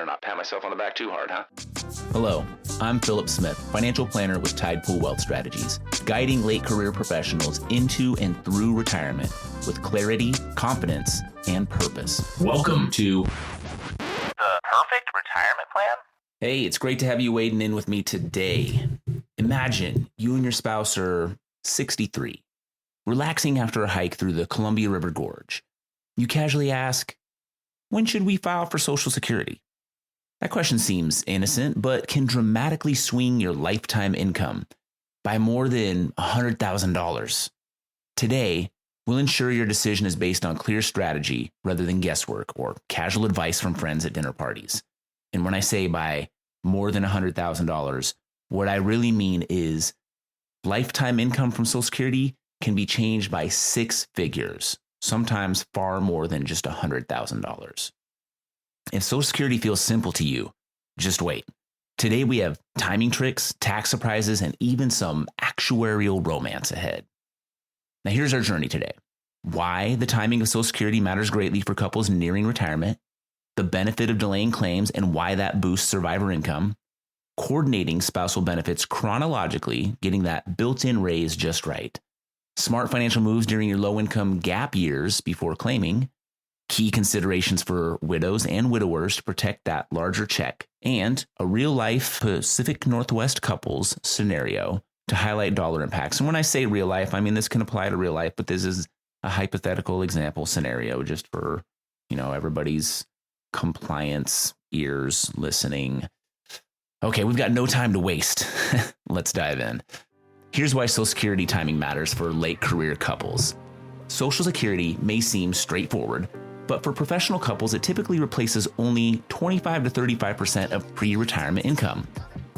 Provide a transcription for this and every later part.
better not pat myself on the back too hard, huh? Hello, I'm Phillip Smith, financial planner with Tide Pool Wealth Strategies, guiding late career professionals into and through retirement with clarity, confidence, and purpose. Welcome to The Perfect Retirement Plan? Hey, it's great to have you wading in with me today. Imagine you and your spouse are 63, relaxing after a hike through the Columbia River Gorge. You casually ask, when should we file for Social Security? That question seems innocent, but can dramatically swing your lifetime income by more than $100,000. Today, we'll ensure your decision is based on clear strategy rather than guesswork or casual advice from friends at dinner parties. And when I say by more than $100,000, what I really mean is lifetime income from Social Security can be changed by six figures, sometimes far more than just $100,000. If Social Security feels simple to you, just wait. Today we have timing tricks, tax surprises, and even some actuarial romance ahead. Now here's our journey today. Why the timing of Social Security matters greatly for couples nearing retirement, the benefit of delaying claims and why that boosts survivor income, coordinating spousal benefits chronologically, getting that built-in raise just right, smart financial moves during your low-income gap years before claiming, key considerations for widows and widowers to protect that larger check, and a real-life Pacific Northwest couples scenario to highlight dollar impacts. And when I say real life, I mean this can apply to real life, but this is a hypothetical example scenario just for, everybody's compliance ears listening. Okay, we've got no time to waste. Let's dive in. Here's why Social Security timing matters for late career couples. Social Security may seem straightforward, but for professional couples, it typically replaces only 25 to 35% of pre-retirement income.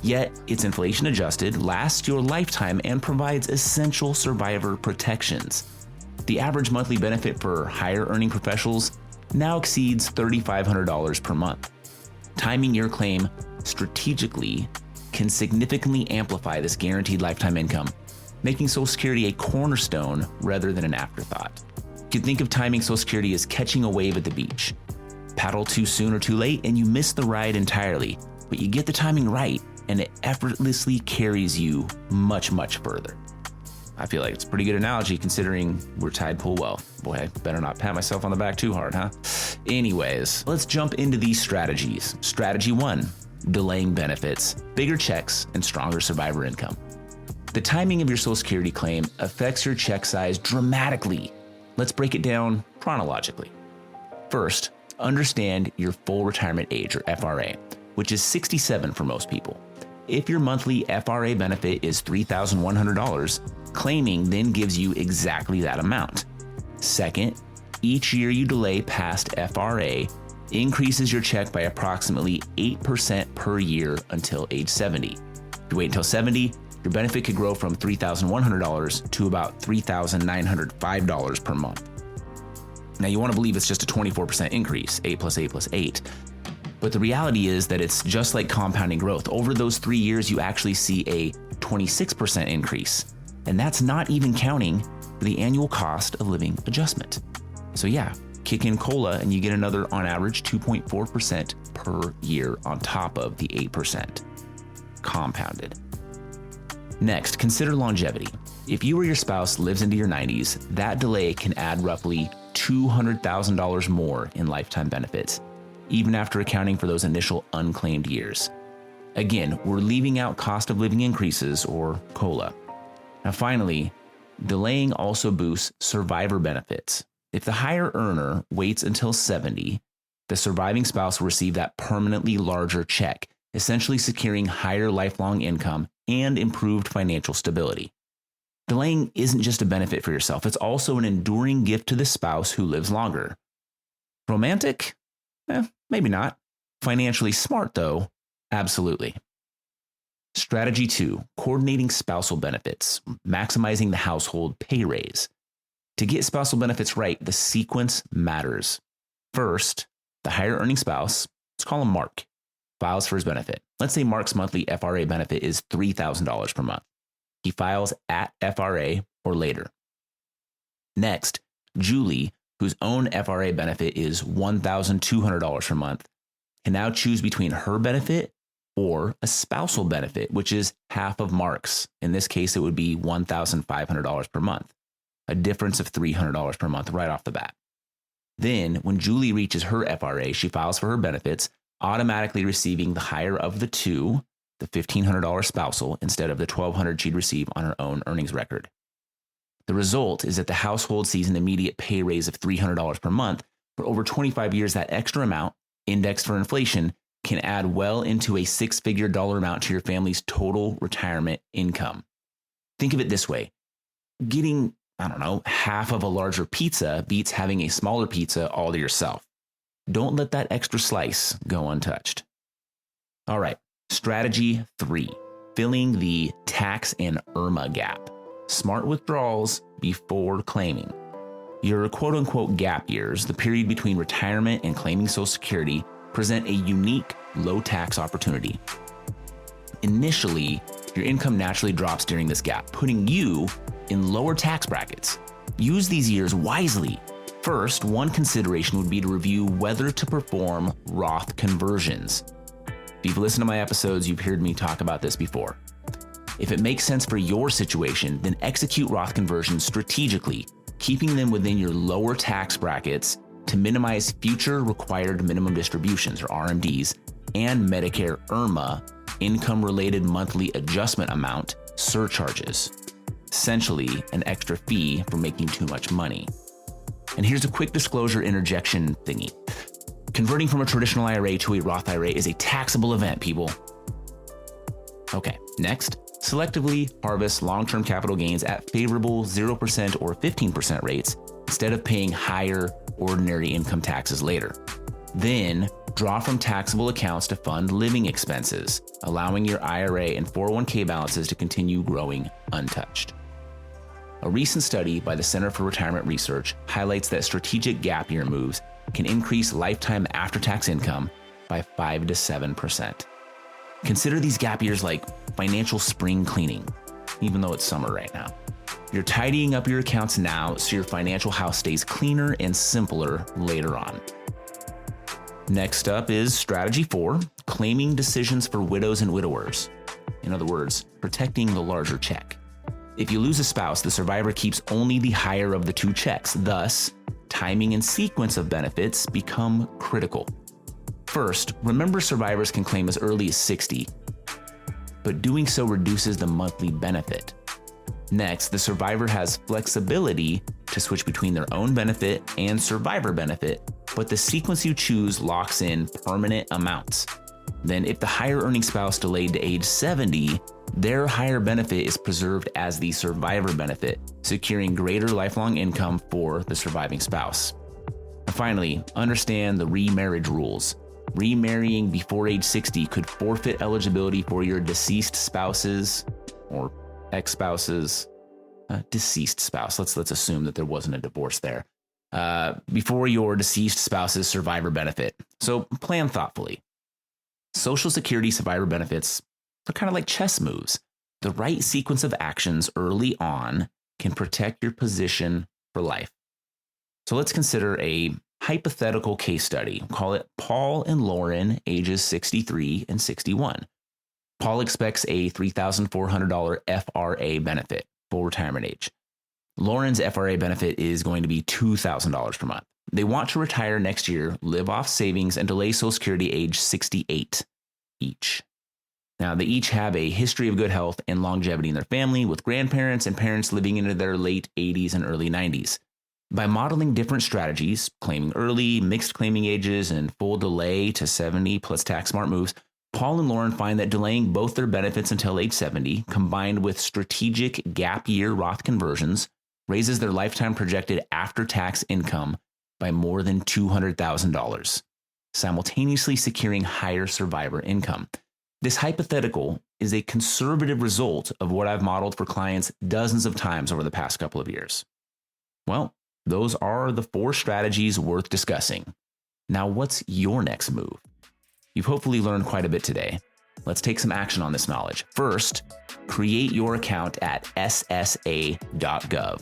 Yet, it's inflation adjusted, lasts your lifetime, and provides essential survivor protections. The average monthly benefit for higher earning professionals now exceeds $3,500 per month. Timing your claim strategically can significantly amplify this guaranteed lifetime income, making Social Security a cornerstone rather than an afterthought. You can think of timing Social Security as catching a wave at the beach. Paddle too soon or too late and you miss the ride entirely, but you get the timing right and it effortlessly carries you much, much further. I feel like it's a pretty good analogy considering we're Tide Pool Wealth. Boy, I better not pat myself on the back too hard, huh? Anyways, let's jump into these strategies. Strategy 1. Delaying benefits, bigger checks, and stronger survivor income. The timing of your Social Security claim affects your check size dramatically. Let's break it down chronologically. First, understand your full retirement age, or FRA, which is 67 for most people. If your monthly FRA benefit is $3,100, claiming then gives you exactly that amount. Second, each year you delay past FRA increases your check by approximately 8% per year until age 70. If you wait until 70, your benefit could grow from $3,100 to about $3,905 per month. Now you want to believe it's just a 24% increase, 8 plus 8 plus 8. But the reality is that it's just like compounding growth. Over those 3 years, you actually see a 26% increase. And that's not even counting the annual cost of living adjustment. So yeah, kick in COLA and you get another, on average, 2.4% per year on top of the 8% compounded. Next, consider longevity. If you or your spouse lives into your 90s, that delay can add roughly $200,000 more in lifetime benefits, even after accounting for those initial unclaimed years. Again, we're leaving out cost of living increases, or COLA. Now finally, delaying also boosts survivor benefits. If the higher earner waits until 70, the surviving spouse will receive that permanently larger check, essentially securing higher lifelong income and improved financial stability. Delaying isn't just a benefit for yourself, it's also an enduring gift to the spouse who lives longer. Romantic? Maybe not. Financially smart, though, absolutely. Strategy 2, coordinating spousal benefits, maximizing the household pay raise. To get spousal benefits right, the sequence matters. First, the higher earning spouse, let's call him Mark, files for his benefit. Let's say Mark's monthly FRA benefit is $3,000 per month. He files at FRA or later. Next, Julie, whose own FRA benefit is $1,200 per month, can now choose between her benefit or a spousal benefit, which is half of Mark's. In this case, it would be $1,500 per month, a difference of $300 per month right off the bat. Then, when Julie reaches her FRA, she files for her benefits, automatically receiving the higher of the two, the $1,500 spousal, instead of the $1,200 she'd receive on her own earnings record. The result is that the household sees an immediate pay raise of $300 per month. For over 25 years, that extra amount, indexed for inflation, can add well into a six-figure dollar amount to your family's total retirement income. Think of it this way. Getting, half of a larger pizza beats having a smaller pizza all to yourself. Don't let that extra slice go untouched. All right, strategy 3, filling the tax and IRMAA gap. Smart withdrawals before claiming. Your quote-unquote gap years, the period between retirement and claiming Social Security, present a unique low-tax opportunity. Initially, your income naturally drops during this gap, putting you in lower tax brackets. Use these years wisely. First, one consideration would be to review whether to perform Roth conversions. If you've listened to my episodes, you've heard me talk about this before. If it makes sense for your situation, then execute Roth conversions strategically, keeping them within your lower tax brackets to minimize future required minimum distributions, or RMDs, and Medicare IRMAA, income-related monthly adjustment amount, surcharges. Essentially, an extra fee for making too much money. And here's a quick disclosure interjection thingy. Converting from a traditional IRA to a Roth IRA is a taxable event, people. Okay, next. Selectively harvest long-term capital gains at favorable 0% or 15% rates instead of paying higher ordinary income taxes later. Then, draw from taxable accounts to fund living expenses, allowing your IRA and 401k balances to continue growing untouched. A recent study by the Center for Retirement Research highlights that strategic gap year moves can increase lifetime after-tax income by 5 to 7%. Consider these gap years like financial spring cleaning, even though it's summer right now. You're tidying up your accounts now so your financial house stays cleaner and simpler later on. Next up is strategy 4, claiming decisions for widows and widowers. In other words, protecting the larger check. If you lose a spouse, the survivor keeps only the higher of the two checks. Thus, timing and sequence of benefits become critical. First, remember survivors can claim as early as 60, but doing so reduces the monthly benefit. Next, the survivor has flexibility to switch between their own benefit and survivor benefit, but the sequence you choose locks in permanent amounts. Then, if the higher earning spouse delayed to age 70, their higher benefit is preserved as the survivor benefit, securing greater lifelong income for the surviving spouse. And finally, understand the remarriage rules. Remarrying before age 60 could forfeit eligibility for your deceased spouses or ex-spouses, deceased spouse. Let's assume that there wasn't a divorce there. Before your deceased spouse's survivor benefit. So plan thoughtfully. Social Security survivor benefits are kind of like chess moves. The right sequence of actions early on can protect your position for life. So let's consider a hypothetical case study. Call it Paul and Lauren, ages 63 and 61. Paul expects a $3,400 FRA benefit, full retirement age. Lauren's FRA benefit is going to be $2,000 per month. They want to retire next year, live off savings, and delay Social Security age 68 each. Now, they each have a history of good health and longevity in their family, with grandparents and parents living into their late 80s and early 90s. By modeling different strategies, claiming early, mixed claiming ages, and full delay to 70 plus tax smart moves, Paul and Lauren find that delaying both their benefits until age 70, combined with strategic gap year Roth conversions, raises their lifetime projected after-tax income by more than $200,000, simultaneously securing higher survivor income. This hypothetical is a conservative result of what I've modeled for clients dozens of times over the past couple of years. Well, those are the 4 strategies worth discussing. Now, what's your next move? You've hopefully learned quite a bit today. Let's take some action on this knowledge. First, create your account at ssa.gov.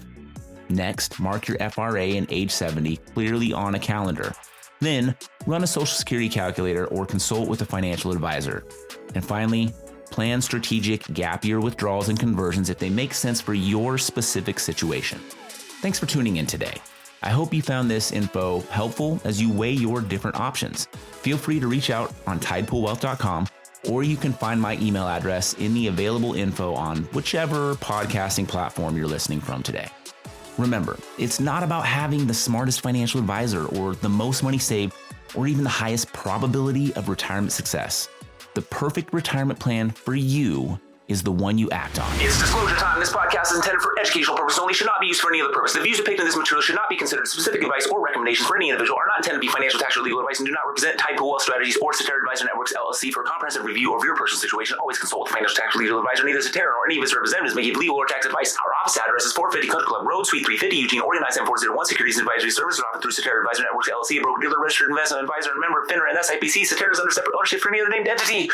Next, mark your FRA and age 70 clearly on a calendar. Then, run a Social Security calculator or consult with a financial advisor. And finally, plan strategic gap year withdrawals and conversions if they make sense for your specific situation. Thanks for tuning in today. I hope you found this info helpful as you weigh your different options. Feel free to reach out on tidepoolwealth.com, or you can find my email address in the available info on whichever podcasting platform you're listening from today. Remember, it's not about having the smartest financial advisor or the most money saved or even the highest probability of retirement success. The perfect retirement plan for you is the one you act on. It's disclosure time. This podcast is intended for educational purposes only, should not be used for any other purpose. The views depicted in this material should not be considered specific advice or recommendations for any individual, are not intended to be financial, tax, or legal advice, and do not represent Tide Pool Wealth Strategies or Cetera Advisor Networks, LLC. For a comprehensive review of your personal situation, always consult with a financial, tax, or legal advisor. Neither Cetera nor any of its representatives may give legal or tax advice. Our office address is 450 Country Club Road, Suite 350, Eugene, Oregon 97401. Securities and advisory services are offered through Cetera Advisor Networks, LLC, a broker-dealer, registered investment advisor, and member of FINRA and SIPC. Cetera is under separate ownership for any other named entity.